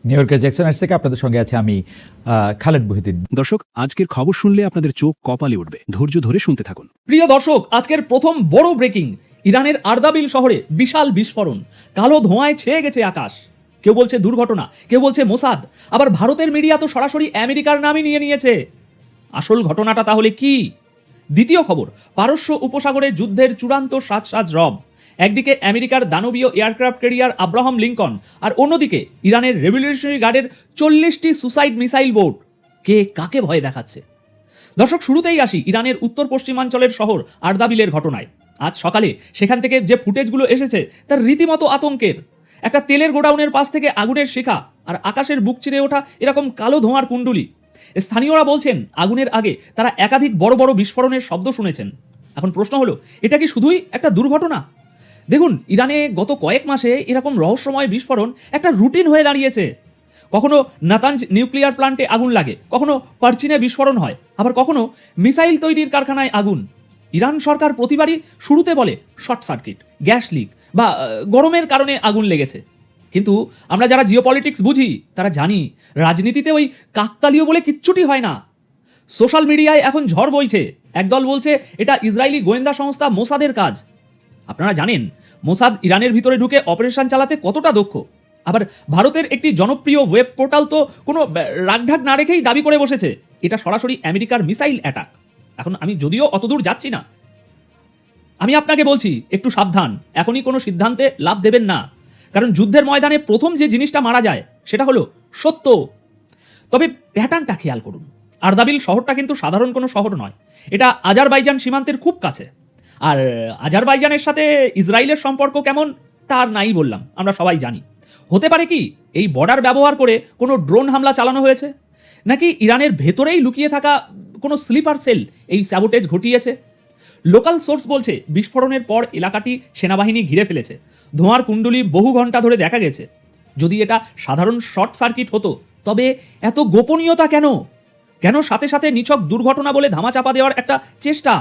New ইয়র্কের Jackson Heights থেকে আপনাদের সঙ্গে আছে আমি খালেদ মহিউদ্দিন। দর্শক, আজকের খবর শুনলে আপনাদের চোখ কপালে উঠবে। ধৈর্য ধরে শুনতে থাকুন। প্রিয় দর্শক, আজকের প্রথম বড় ব্রেকিং। ইরানের আরদাবিল শহরে বিশাল বিস্ফোরণ, কালো ধোঁয়ায় ছেয়ে গেছে আকাশ। কেউ বলছে দুর্ঘটনা, কেউ বলছে মোসাদ, আবার ভারতের মিডিয়া তো সরাসরি আমেরিকার নামই নিয়ে নিয়েছে। আসল ঘটনাটা তাহলে কি? দ্বিতীয় খবর, পারস্য উপসাগরে যুদ্ধের চূড়ান্ত সাজ রব। একদিকে আমেরিকার দানবীয় এয়ারক্রাফট ক্যারিয়ার আব্রাহাম লিঙ্কন, আর অন্যদিকে ইরানের রেভলিউশনারি গার্ডের 40টি সুসাইড মিসাইল বোট। কে কাকে ভয় দেখাচ্ছে? দর্শক, শুরুতেই আসি ইরানের উত্তর পশ্চিমাঞ্চলের শহর আরদাবিলের ঘটনায়। আজ সকালে সেখান থেকে যে ফুটেজগুলো এসেছে তার রীতিমতো আতঙ্কের। একটা তেলের গোডাউনের পাশ থেকে আগুনের শিখা, আর আকাশের বুক চিরে ওঠা এরকম কালো ধোঁয়ার কুণ্ডুলি। স্থানীয়রা বলছেন আগুনের আগে তারা একাধিক বড় বড় বিস্ফোরণের শব্দ শুনেছেন। এখন প্রশ্ন হলো, এটা কি শুধুই একটা দুর্ঘটনা? দেখুন, ইরানে গত কয়েক মাসে এরকম রহস্যময় বিস্ফোরণ একটা রুটিন হয়ে দাঁড়িয়েছে। কখনো নাতানজ নিউক্লিয়ার প্লান্টে আগুন লাগে, কখনো পারচিনে বিস্ফোরণ হয়, আবার কখনো মিসাইল তৈরির কারখানায় আগুন। ইরান সরকার প্রতিবারই শুরুতে বলে শর্ট সার্কিট, গ্যাস লিক বা গরমের কারণে আগুন লেগেছে। কিন্তু আমরা যারা জিওপলিটিক্স বুঝি তারা জানি রাজনীতিতে ওই কাকতালীয় বলে কিচ্ছুটি হয় না। সোশ্যাল মিডিয়ায় এখন ঝড় বইছে। একদল বলছে এটা ইসরায়েলি গোয়েন্দা সংস্থা মোসাদের কাজ। আপনারা জানেন মোসাদ ইরানের ভিতরে ঢুকে অপারেশন চালাতে কতটা দক্ষ। আবার ভারতের একটি জনপ্রিয় ওয়েব পোর্টাল তো কোনো রাগঢাক না রেখেই দাবি করে বসেছে এটা সরাসরি আমেরিকার মিসাইল অ্যাটাক। এখন আমি যদিও অতদূর যাচ্ছি না, আমি আপনাকে বলছি একটু সাবধান, এখনই কোনো সিদ্ধান্তে লাভ দেবেন না। কারণ যুদ্ধের ময়দানে প্রথম যে জিনিসটা মারা যায় সেটা হলো সত্য। তবে প্যাটার্নটা খেয়াল করুন। আরদাবিল শহরটা কিন্তু সাধারণ কোনো শহর নয়, এটা আজারবাইজান সীমান্তের খুব কাছে। আর আজারবাইজানের সাথে ইসরায়েলের সম্পর্ক কেমন তার নাই বললাম, আমরা সবাই জানি। হতে পারে কি এই বর্ডার ব্যবহার করে কোনো ড্রোন হামলা চালানো হয়েছে, নাকি ইরানের ভেতরেই লুকিয়ে থাকা কোনো স্লিপার সেল এই স্যাবোটেজ ঘটিয়েছে? লোকাল সোর্স বলছে বিস্ফোরণের পর এলাকাটি সেনাবাহিনী ঘিরে ফেলেছে। ধোঁয়ার কুণ্ডলি বহু ঘন্টা ধরে দেখা গেছে। যদি এটা সাধারণ শর্ট সার্কিট হতো তবে এত গোপনীয়তা কেন? কেন সাথে সাথে নিছক দুর্ঘটনা বলে ধামাচাপা দেওয়ার একটা চেষ্টা?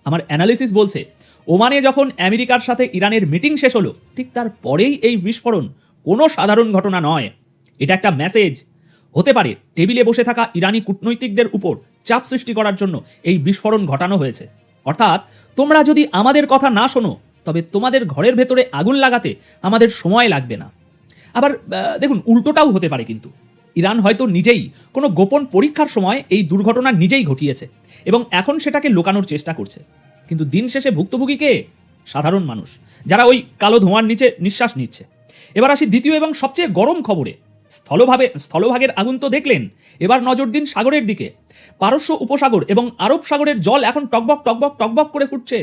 আমার অ্যানালিসিস বলছে ওমানে যখন আমেরিকার সাথে ইরানের মিটিং শেষ হলো ঠিক তার পরেই এই বিস্ফোরণ কোনো সাধারণ ঘটনা নয়। এটা একটা মেসেজ। হতে পারে টেবিলে বসে থাকা ইরানি কূটনৈতিকদের উপর চাপ সৃষ্টি করার জন্য এই বিস্ফোরণ ঘটানো হয়েছে। অর্থাৎ তোমরা যদি আমাদের কথা না শোনো তবে তোমাদের ঘরের ভেতরে আগুন লাগাতে আমাদের সময় লাগবে না। আবার দেখুন, উল্টোটাও হতে পারে। কিন্তু ইরান হয়তো নিজেই কোনো গোপন পরীক্ষার সময় এই দুর্ঘটনা নিজেই ঘটিয়েছে এবং এখন সেটাকে লুকানোর চেষ্টা করছে। কিন্তু দিন শেষে ভুক্তভোগী কে? সাধারণ মানুষ, যারা ওই কালো ধোঁয়ার নিচে নিঃশ্বাস নিচ্ছে। এবার আসি দ্বিতীয় এবং সবচেয়ে গরম খবরে। স্থলভাগের আগুন তো দেখলেন, এবার নজর দিন সাগরের দিকে। পারস্য উপসাগর এবং আরব সাগরের জল এখন টকবক টকবক টকবক করে ফুটছে।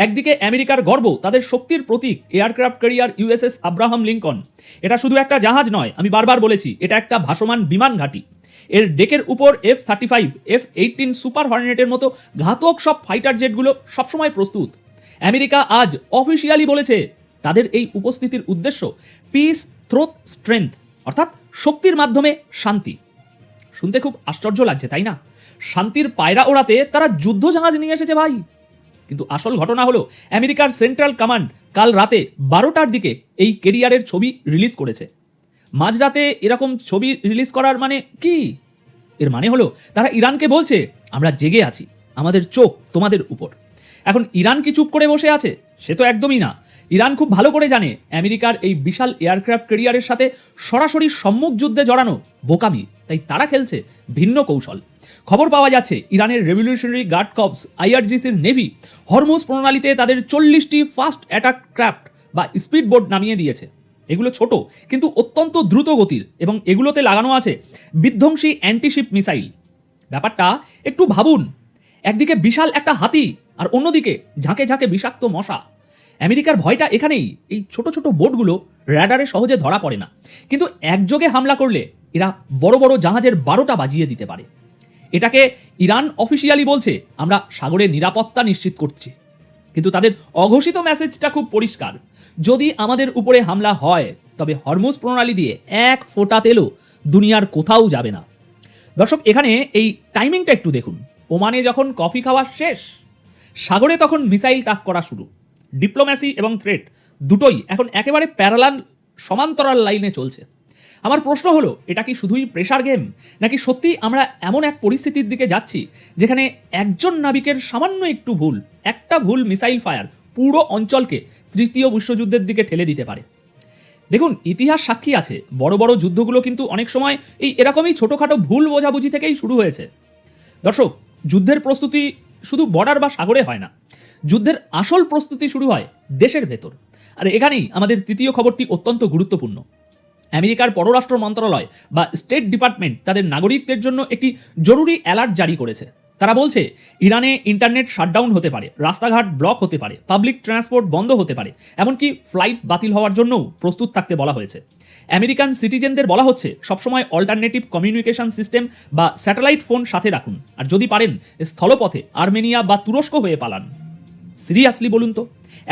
একদিকে আমেরিকার গর্ব, তাদের শক্তির প্রতীক aircraft carrier USS Abraham Lincoln. এটা শুধু একটা জাহাজ নয়, আমি বারবার বলেছি এটা একটা ভাসমান বিমান ঘাঁটি। এর ডেকের উপর F-35, F-18 সুপার হর্নেটের মতো ঘাতক সব ফাইটার জেটগুলো সবসময় প্রস্তুত। আমেরিকা আজ অফিসিয়ালি বলেছে তাদের এই উপস্থিতির উদ্দেশ্য পিস থ্রোথ স্ট্রেংথ, অর্থাৎ শক্তির মাধ্যমে শান্তি। শুনতে খুব আশ্চর্য লাগছে, তাই না? শান্তির পায়রা ওড়াতে তারা যুদ্ধ জাহাজ নিয়ে এসেছে ভাই। কিন্তু আসল ঘটনা হলো আমেরিকার সেন্ট্রাল কমান্ড কাল রাতে 12টার দিকে এই ক্যারিয়ারের ছবি রিলিজ করেছে। মাঝরাতে এরকম ছবি রিলিজ করার মানে কি? এর মানে হলো তারা ইরানকে বলছে আমরা জেগে আছি, আমাদের চোখ তোমাদের উপর। এখন ইরান কি চুপ করে বসে আছে? সে তো একদমই না। ইরান খুব ভালো করে জানে আমেরিকার এই বিশাল এয়ারক্রাফট ক্যারিয়ারের সাথে সরাসরি সম্মুখ যুদ্ধে জড়ানো বোকামি, তাই তারা খেলছে ভিন্ন কৌশল। খবর পাওয়া যাচ্ছে ইরানের রেভলিউশনারি গার্ড কর্পস IRGCর নেভি হরমুজ প্রণালীতে তাদের 40টি ফাস্ট অ্যাটাক ক্রাফট বা স্পিড বোট নামিয়ে দিয়েছে। এগুলো ছোট কিন্তু অত্যন্ত দ্রুত গতির এবং এগুলোতে লাগানো আছে বিধ্বংসী অ্যান্টিশিপ মিসাইল। ব্যাপারটা একটু ভাবুন, একদিকে বিশাল একটা হাতি আর অন্যদিকে ঝাঁকে ঝাঁকে বিষাক্ত মশা। আমেরিকার ভয়টা এখানেই, এই ছোট ছোট বোটগুলো র্যাডারে সহজে ধরা পড়ে না, কিন্তু একযোগে হামলা করলে এরা বড় বড় জাহাজের 12টা বাজিয়ে দিতে পারে। এটাকে ইরান অফিসিয়ালি বলছে আমরা সাগরের নিরাপত্তা নিশ্চিত করছি, কিন্তু তাদের অঘোষিত মেসেজটা খুব পরিষ্কার। যদি আমাদের উপরে হামলা হয় তবে হরমুজ প্রণালী দিয়ে এক ফোঁটা তেলও দুনিয়ার কোথাও যাবে না। দর্শক, এখানে এই টাইমিংটা একটু দেখুন। ওমানে যখন কফি খাওয়া শেষ, সাগরে তখন মিসাইল তাক করা শুরু। ডিপ্লোম্যাসি এবং থ্রেট দুটোই এখন একেবারে প্যারালাল সমান্তরাল লাইনে চলছে। আমার প্রশ্ন হলো, এটা কি শুধুই প্রেশার গেম, নাকি সত্যি আমরা এমন এক পরিস্থিতির দিকে যাচ্ছি যেখানে একজন নাবিকের সামান্য একটু ভুল, একটা ভুল মিসাইল ফায়ার পুরো অঞ্চলকে তৃতীয় বিশ্বযুদ্ধের দিকে ঠেলে দিতে পারে? দেখুন, ইতিহাস সাক্ষী আছে, বড় বড় যুদ্ধগুলো কিন্তু অনেক সময় এরকমই ছোটোখাটো ভুল বোঝাবুঝি থেকেই শুরু হয়েছে। দর্শক, যুদ্ধের প্রস্তুতি শুধু বর্ডার বা সাগরে হয় না, যুদ্ধের আসল প্রস্তুতি শুরু হয় দেশের ভেতর। আর এখানেই আমাদের তৃতীয় খবরটি অত্যন্ত গুরুত্বপূর্ণ। আমেরিকার পররাষ্ট্র মন্ত্রণালয় বা স্টেট ডিপার্টমেন্ট তাদের নাগরিকদের জন্য একটি জরুরি অ্যালার্ট জারি করেছে। তারা বলছে, ইরানে ইন্টারনেট শাটডাউন হতে পারে, রাস্তাঘাট ব্লক হতে পারে, পাবলিক ট্রান্সপোর্ট বন্ধ হতে পারে, এমনকি ফ্লাইট বাতিল হওয়ার জন্যও প্রস্তুত থাকতে বলা হয়েছে। আমেরিকান সিটিজেনদের বলা হচ্ছে সবসময় অল্টারনেটিভ কমিউনিকেশন সিস্টেম বা স্যাটেলাইট ফোন সাথে রাখুন, আর যদি পারেন স্থলপথে আর্মেনিয়া বা তুরস্ক হয়ে পালান। সিরিয়াসলি বলুন তো,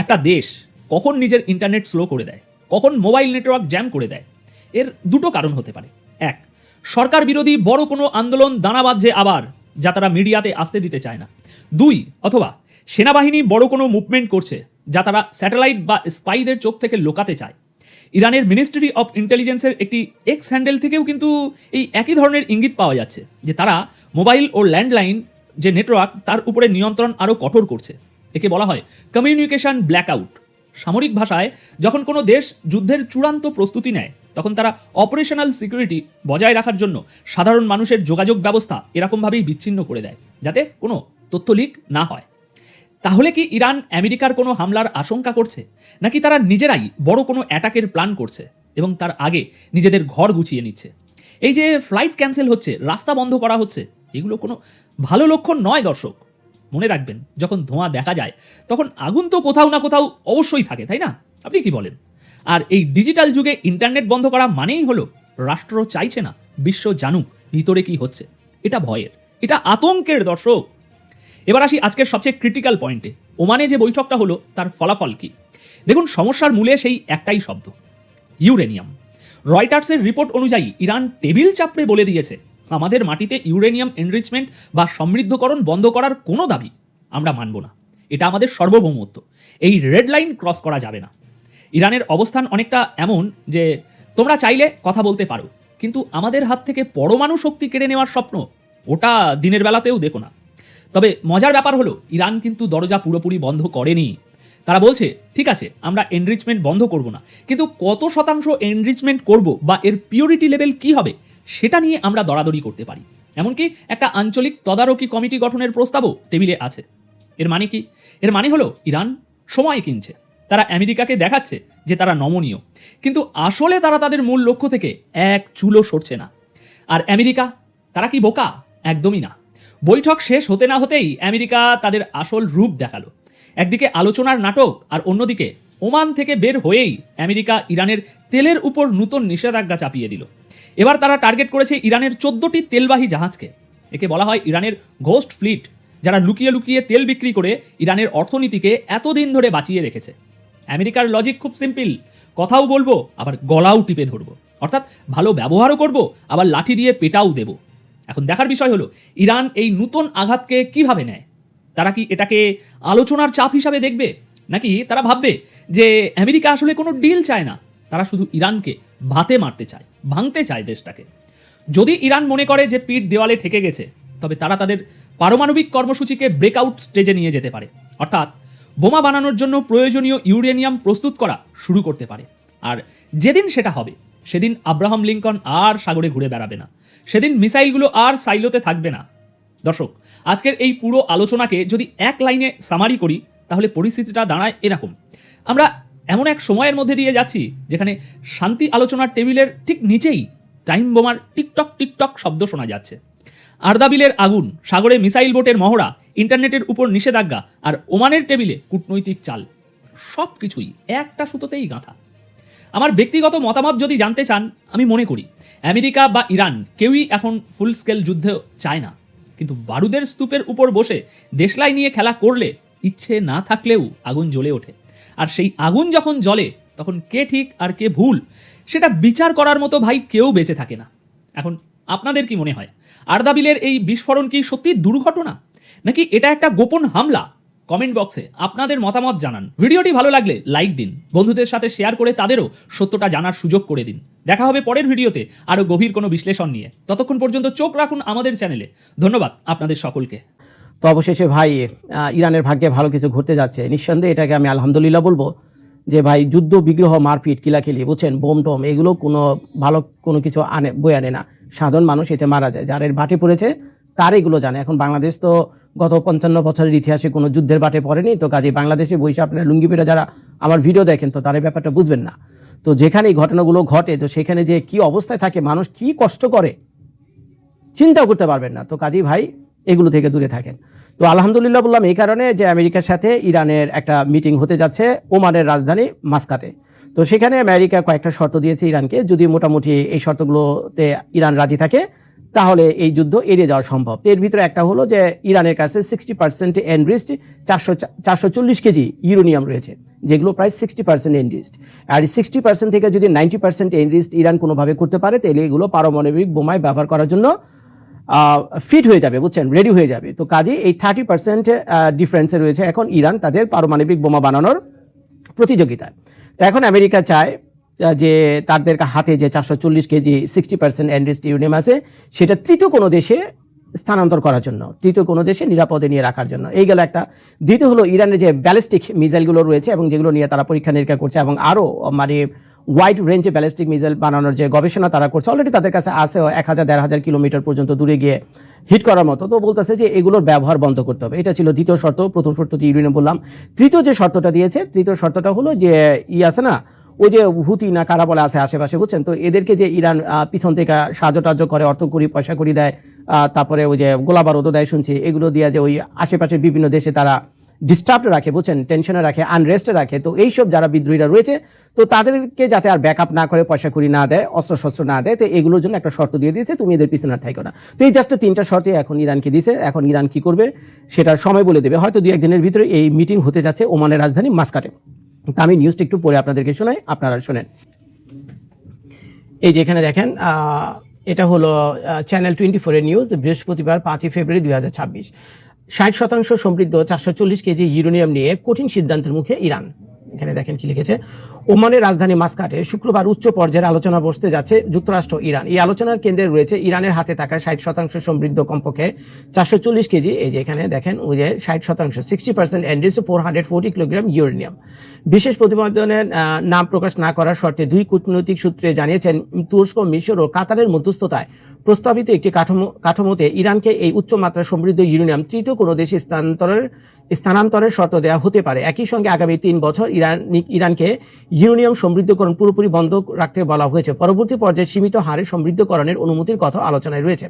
একটা দেশ কখন নিজের ইন্টারনেট স্লো করে দেয়, কখন মোবাইল নেটওয়ার্ক জ্যাম করে দেয়? এর দুটো কারণ হতে পারে। এক, সরকার বিরোধী বড় কোনো আন্দোলন দানা বাঁধছে আবার, যা তারা মিডিয়াতে আসতে দিতে চায় না। দুই, অথবা সেনাবাহিনী বড় কোনো মুভমেন্ট করছে যা তারা স্যাটেলাইট বা স্পাইদের চোখ থেকে লুকাতে চায়। ইরানের মিনিস্ট্রি অফ ইন্টেলিজেন্সের একটি এক্স হ্যান্ডেল থেকেও কিন্তু এই একই ধরনের ইঙ্গিত পাওয়া যাচ্ছে যে তারা মোবাইল ও ল্যান্ডলাইন যে নেটওয়ার্ক তার উপরে নিয়ন্ত্রণ আরও কঠোর করছে। একে বলা হয় কমিউনিকেশন ব্ল্যাকআউট। সামরিক ভাষায় যখন কোনো দেশ যুদ্ধের চূড়ান্ত প্রস্তুতি নেয়, তখন তারা অপারেশনাল সিকিউরিটি বজায় রাখার জন্য সাধারণ মানুষের যোগাযোগ ব্যবস্থা এরকমভাবেই বিচ্ছিন্ন করে দেয়, যাতে কোনো তথ্য লিক না হয়। তাহলে কি ইরান আমেরিকার কোনো হামলার আশঙ্কা করছে, নাকি তারা নিজেরাই বড় কোনো অ্যাটাকের প্ল্যান করছে এবং তার আগে নিজেদের ঘর গুছিয়ে নিচ্ছে? এই যে ফ্লাইট ক্যান্সেল হচ্ছে, রাস্তা বন্ধ করা হচ্ছে, এগুলো কোনো ভালো লক্ষণ নয় দর্শক। মনে রাখবেন, যখন ধোঁয়া দেখা যায় তখন আগুন তো কোথাও না কোথাও অবশ্যই থাকে, তাই না? আপনি কি বলেন? আর এই ডিজিটাল যুগে ইন্টারনেট বন্ধ করা মানেই হলো রাষ্ট্র চাইছে না বিশ্ব জানুক ভিতরে কি হচ্ছে। এটা ভয়ের, এটা আতঙ্কের দর্শক। এবার আসি আজকের সবচেয়ে ক্রিটিক্যাল পয়েন্টে। ওমানে যে বৈঠকটা হলো তার ফলাফল কি? দেখুন, সমস্যার মূলে সেই একটাই শব্দ, ইউরেনিয়াম। রয়টার্সের রিপোর্ট অনুযায়ী ইরান টেবিল চাপড়ে বলে দিয়েছে, আমাদের মাটিতে ইউরেনিয়াম এনরিচমেন্ট বা সমৃদ্ধকরণ বন্ধ করার কোনো দাবি আমরা মানব না। এটা আমাদের সার্বভৌমত্ব, এই রেড লাইন ক্রস করা যাবে না। ইরানের অবস্থান অনেকটা এমন যে তোমরা চাইলে কথা বলতে পারো, কিন্তু আমাদের হাত থেকে পরমাণু শক্তি কেড়ে নেওয়ার স্বপ্ন ওটা দিনের বেলাতেও দেখো না। তবে মজার ব্যাপার হলো, ইরান কিন্তু দরজা পুরোপুরি বন্ধ করেনি। তারা বলছে, ঠিক আছে, আমরা এনরিচমেন্ট বন্ধ করব না, কিন্তু কত শতাংশ এনরিচমেন্ট করব বা এর পিওরিটি লেভেল কি হবে সেটা নিয়ে আমরা দরাদরি করতে পারি। এমনকি একটা আঞ্চলিক তদারকি কমিটি গঠনের প্রস্তাবও টেবিলে আছে। এর মানে কি? এর মানে হলো ইরান সময় কিনছে। তারা আমেরিকাকে দেখাচ্ছে যে তারা নমনীয়, কিন্তু আসলে তারা তাদের মূল লক্ষ্য থেকে এক চুলও সরছে না। আর আমেরিকা, তারা কি বোকা? একদমই না। বৈঠক শেষ হতে না হতেই আমেরিকা তাদের আসল রূপ দেখালো। একদিকে আলোচনার নাটক, আর অন্যদিকে ওমান থেকে বের হয়েই আমেরিকা ইরানের তেলের উপর নতুন নিষেধাজ্ঞা চাপিয়ে দিল। এবার তারা টার্গেট করেছে ইরানের 14টি তেলবাহী জাহাজকে। একে বলা হয় ইরানের ঘোস্ট ফ্লিট, যারা লুকিয়ে লুকিয়ে তেল বিক্রি করে ইরানের অর্থনীতিকে এতদিন ধরে বাঁচিয়ে রেখেছে। আমেরিকার লজিক খুব সিম্পল, কথাও বলবো আবার গলাও টিপে ধরবো, অর্থাৎ ভালো ব্যবহারও করব আবার লাঠি দিয়ে পেটাও দেব। এখন দেখার বিষয় হলো ইরান এই নতুন আঘাতকে কিভাবে নেয়। তারা কি এটাকে আলোচনার চাপ হিসাবে দেখবে, নাকি তারা ভাববে যে আমেরিকা আসলে কোনো ডিল চায় না, তারা শুধু ইরানকে ভাতে মারতে চায়, ভাঙতে চায় দেশটাকে? যদি ইরান মনে করে যে পিঠ দেওয়ালে ঠেকে গেছে, তবে তারা তাদের পারমাণবিক কর্মসূচিকে ব্রেকআউট স্টেজে নিয়ে যেতে পারে, অর্থাৎ বোমা বানানোর জন্য প্রয়োজনীয় ইউরেনিয়াম প্রস্তুত করা শুরু করতে পারে। আর যেদিন সেটা হবে, সেদিন আব্রাহাম লিঙ্কন আর সাগরে ঘুরে বেড়াবে না, সেদিন মিসাইলগুলো আর সাইলোতে থাকবে না। দর্শক, আজকের এই পুরো আলোচনাকে যদি এক লাইনে সামারি করি, তাহলে পরিস্থিতিটা দাঁড়ায় এরকম। আমরা এমন এক সময়ের মধ্যে দিয়ে যাচ্ছি যেখানে শান্তি আলোচনার টেবিলের ঠিক নিচেই টাইম বোমার টিকটক টিকটক শব্দ শোনা যাচ্ছে। আর্দাবিলের আগুন, সাগরে মিসাইল বোটের মহড়া, ইন্টারনেটের উপর নিষেধাজ্ঞা, আর ওমানের টেবিলে কূটনৈতিক চাল, সব কিছুই একটা সুতোতেই গাঁথা। আমার ব্যক্তিগত মতামত যদি জানতে চান, আমি মনে করি আমেরিকা বা ইরান কেউই এখন ফুল স্কেল যুদ্ধ চায় না, কিন্তু বারুদের স্তূপের উপর বসে দেশলাই নিয়ে খেলা করলে ইচ্ছে না থাকলেও আগুন জ্বলে ওঠে। আর সেই আগুন যখন জ্বলে, তখন কে ঠিক আর কে ভুল সেটা বিচার করার মতো ভাই কেউ বেঁচে থাকে না। এখন আপনাদের কি মনে হয়, আর্দাবিলের এই বিস্ফোরণ কি সত্যি দুর্ঘটনা, নাকি এটা একটা গোপন হামলা কমেন্ট বক্সে আপনাদের মতামত জানান। ভিডিওটি ভালো লাগলে লাইক দিন, বন্ধুদের সাথে শেয়ার করে তাদেরও সত্যটা জানার সুযোগ করে দিন। দেখা হবে পরের ভিডিওতে আরও গভীর কোনো বিশ্লেষণ নিয়ে। ততক্ষণ পর্যন্ত চোখ রাখুন আমাদের চ্যানেলে। ধন্যবাদ আপনাদের সকলকে। তো অবশেষে ভাই ইরানের ভাগ্যে ভালো কিছু ঘটতে যাচ্ছে। নিঃসন্দেহে এটাকে আমি আলহামদুলিল্লাহ বলবো যে ভাই যুদ্ধ বিগ্রহ মারপিট কিলাকিলি বুঝছেন বোম টোম এগুলো কোনো ভালো কোনো কিছু বয়ে আনে না। সাধারণ মানুষ এতে মারা যায়, যার এর বাটে পড়েছে তার এগুলো জানে। এখন বাংলাদেশ তো গত 55 বছরের ইতিহাসে কোনো যুদ্ধের বাটে পড়েনি, তো কাজে বাংলাদেশে বসে আপনারা লুঙ্গি পেরে যারা আমার ভিডিও দেখেন তো তার এই ব্যাপারটা বুঝবেন না। তো যেখানে এই ঘটনাগুলো ঘটে তো সেখানে যে কি অবস্থায় থাকে মানুষ, কি কষ্ট করে চিন্তাও করতে পারবেন না। তো কাজেই ভাই এগুলো থেকে দূরে থাকেন। তো আলহামদুলিল্লাহ বললাম এই কারণে যে আমেরিকার সাথে ইরানের একটা মিটিং হতে যাচ্ছে ওমানের রাজধানী মাস্কাটে। তো সেখানে আমেরিকা কয়েকটা শর্ত দিয়েছে ইরানকে, যদি মোটামুটি এই শর্তগুলোতে ইরান রাজি থাকে তাহলে এই যুদ্ধ এড়িয়ে যাওয়া সম্ভব। এর ভিতরে একটা হলো যে ইরানের কাছে 60% এনরিস্ট 440 কেজি ইউরেনিয়াম রয়েছে, যেগুলো প্রায় 60% এনরিস্ট। আর 60% থেকে যদি 90% এনরিস্ট ইরান কোনোভাবে করতে পারে তাহলে এগুলো পারমাণবিক বোমায় ব্যবহার করার জন্য ফিট হয়ে যাবে বুঝছেন, রেডি হয়ে যাবে। তো কাজে এই 30% ডিফারেন্সে রয়েছে এখন ইরান তাদের পারমাণবিক বোমা বানানোর প্রতিযোগিতায়। তো এখন আমেরিকা চায় যে তাদের হাতে যে 440 কেজি 60% এনরিস্ট ইউরেনিয়াম আছে সেটা তৃতীয় কোনো দেশে স্থানান্তর করার জন্য, তৃতীয় কোনো দেশে নিরাপদে নিয়ে রাখার জন্য। এই গেল একটা। দ্বিতীয় হলো ইরানের যে ব্যালিস্টিক মিসাইলগুলো রয়েছে এবং যেগুলো নিয়ে তারা পরীক্ষা নিরীক্ষা করছে এবং আরও মানে ওয়াইড রেঞ্জে ব্যালিস্টিক মিসাইল বানানোর যে গবেষণা তারা করছে, অলরেডি তাদের কাছে আছে 1000-1500 কিলোমিটার পর্যন্ত দূরে গিয়ে হিট করার মতো। তো বলতেছে যে এগুলোর ব্যবহার বন্ধ করতে হবে। এটা ছিল দ্বিতীয় শর্ত। প্রথম শর্তটি ইউরেনিয়াম বললাম। তৃতীয় যে শর্তটা দিয়েছে, তৃতীয় শর্তটা হলো যে আছে না ওই যে হুতি না কারা বলে আছে আশেপাশে বুঝছেন, তো এদেরকে যে ইরান পিছন থেকে সাহায্য টাহ্য করে, অর্থ করি পয়সা করি দেয়, তারপরে ওই যে গোলা বারুদও দেয় শুনছি, এগুলো দিয়ে যে ওই আশেপাশের বিভিন্ন দেশে তারা ডিস্টার্ব রাখে বুঝছেন, টেনশনে রাখে, আনরেস্টে রাখে। তো এইসব যারা বিদ্রোহীরা রয়েছে তো তাদেরকে যাতে আর ব্যাকআপ না করে, পয়সা করি না দেয়, অস্ত্রশস্ত্র না দেয়, তো এগুলোর জন্য একটা শর্ত দিয়ে দিয়েছে, তুমি এদের পিছনে আর থাকো না। তো এই জাস্ট 3টা শর্তে এখন ইরানকে দিয়েছে। এখন ইরান কি করবে সেটার সময় বলে দেবে, হয়তো 2-1 দিনের ভিতরে এই মিটিং হতে যাচ্ছে ওমানের রাজধানী মাস্কাটে। তা আমি নিউজটা একটু পরে আপনাদেরকে শোনাই, আপনারা শোনেন। এই যে এখানে দেখেন এটা হলো চ্যানেল 24 এর নিউজ, বৃহস্পতিবার 5 ফেব্রুয়ারি 2026। 60% সমৃদ্ধ 440 কেজি ইউরেনিয়াম নিয়ে কঠিন সিদ্ধান্তের মুখে ইরান। এখানে দেখেন কি লিখেছে, ওমানের রাজধানী মাস্কাটে শুক্রবার উচ্চ পর্যায়ের আলোচনা বসতে যাচ্ছে যুক্তরাষ্ট্র ইরান। এই আলোচনার কেন্দ্রে রয়েছে ইরানের হাতে থাকা 60% সমৃদ্ধ কমপক্ষে 440 কেজি, এই যে এখানে দেখেন ওই যে 60% 60% এনরিচ 440 কিলোগ্রাম ইউরেনিয়াম। বিশেষ প্রতিবেদনের নাম প্রকাশ না করার শর্তে 2 কূটনৈতিক সূত্রে জানিয়েছেন তুরস্ক, মিশর ও কাতারের মধ্যস্থতায় প্রস্তাবিত একটি কাঠামোতে ইরানকে এই উচ্চমাত্রা সমৃদ্ধ ইউরেনিয়াম তৃতীয় কোনো দেশে স্থানান্তরের শর্ত দেওয়া হতে পারে। একই সঙ্গে আগামী 3 বছর ইরানকে ইউরেনিয়াম সমৃদ্ধকরণ পুরোপুরি বন্ধ রাখতে বলা হয়েছে। পরবর্তী পর্যায়ে সীমিত হারে সমৃদ্ধকরণের অনুমতির কথা আলোচনায় রয়েছে।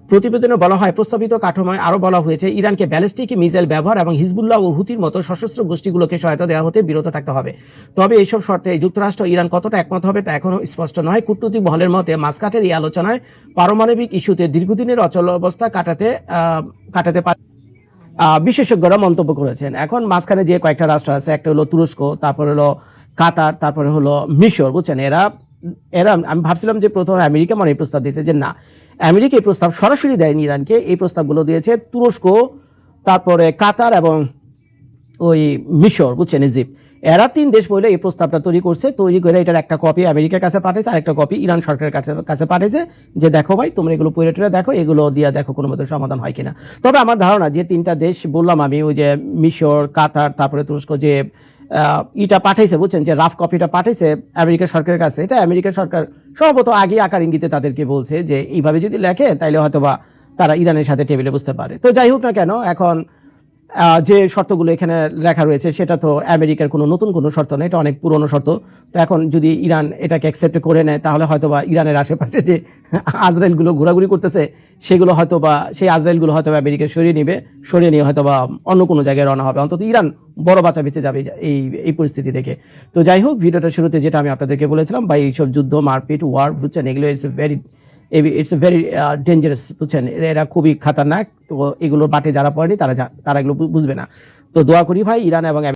প্রতিবেদনে বলা হয়, প্রস্তাবিত কাঠামোয় আরও বলা হয়েছে ইরানকে ব্যালিস্টিক মিসাইল ব্যবহার এবং হিজবুল্লাহ ও হুতির মতো সশস্ত্র গোষ্ঠীগুলোকে সহায়তা দেওয়া হতে বিরত থাকতে হবে। তবে এইসব শর্তে যুক্তরাষ্ট্র ইরান কতটা একমত হবে তা এখনও স্পষ্ট নয়। কূটনৈতিক মহলের মতে মাস্কাটের এই আলোচনায় পারমাণবিক ইস্যুতে দীর্ঘদিনের অচল অবস্থা কাটাতে পারে বিশেষজ্ঞরা মন্তব্য করেছেন। এখন মাঝখানে যে কয়েকটা রাষ্ট্র আছে, একটা হলো তুরস্ক, তারপর হলো কাতার, তারপরে হলো মিশর বুঝছেন, এরা আমি ভাবছিলাম যে প্রথম আমেরিকা মনে প্রস্তাব দিয়েছে, যে না, আমেরিকা এই প্রস্তাব সরাসরি দেয়নি ইরানকে, এই প্রস্তাবগুলো দিয়েছে তুরস্ক, তারপরে কাতার এবং ওই মিশর বুঝছেন, ইজিপ্ট। এরা 3 দেশ বলে এই প্রস্তাবটা তৈরি করছে। তৈরি করে এটার একটা কপি আমেরিকার কাছে পাঠিয়েছে, আর একটা কপি ইরান সরকারের কাছে পাঠিয়েছে, যে দেখো ভাই তোমরা এগুলো পড়ে দেখো, এগুলো দিয়ে দেখো কোনো মতো সমাধান হয় কিনা। তবে আমার ধারণা যে 3টা দেশ বললাম আমি, ওই যে মিশর, কাতার, তারপরে তুরস্ক, যে ইটা পাঠাইছে বুঝছেন, যে রাফ কপিটা পাঠাইছে আমেরিকা সরকারের কাছে, এটা আমেরিকা সরকার সম্ভবত আগে আকার ইঙ্গিতে তাদেরকে বলছে যে এইভাবে যদি লেখে তাইলে হয়তোবা তারা ইরানের সাথে টেবিলে বুঝতে পারে। তো যাই হোক না কেন, এখন যে শর্তগুলো এখানে লেখা রয়েছে সেটা তো আমেরিকার কোনো নতুন কোনো শর্ত নেই, এটা অনেক পুরনো শর্ত। তো এখন যদি ইরান এটাকে অ্যাকসেপ্ট করে নেয় তাহলে হয়তোবা ইরানের আশেপাশে যে আজরাইলগুলো ঘোরাঘুরি করতেছে সেগুলো হয়তোবা, সেই আজরাইলগুলো হয়তো আমেরিকা সরিয়ে নিয়ে হয়তোবা অন্য কোনো জায়গায় রওনা হবে। অন্তত ইরান বড় বাচ্চা বেঁচে যাবে এই পরিস্থিতি থেকে। তো যাই হোক, ভিডিওটা শুরুতে যেটা আমি আপনাদেরকে বলেছিলাম, বা এইসব যুদ্ধ, মারপিট, ওয়ার বুঝছেন, এগুলো ইটস এ ভেরি ডেঞ্জারাস বুঝছেন, এরা খুবই খাতারনাক। তো এগুলো বাটে যারা পড়েনি তারা এগুলো বুঝবে না। তো দোয়া করি ভাই ইরান এবং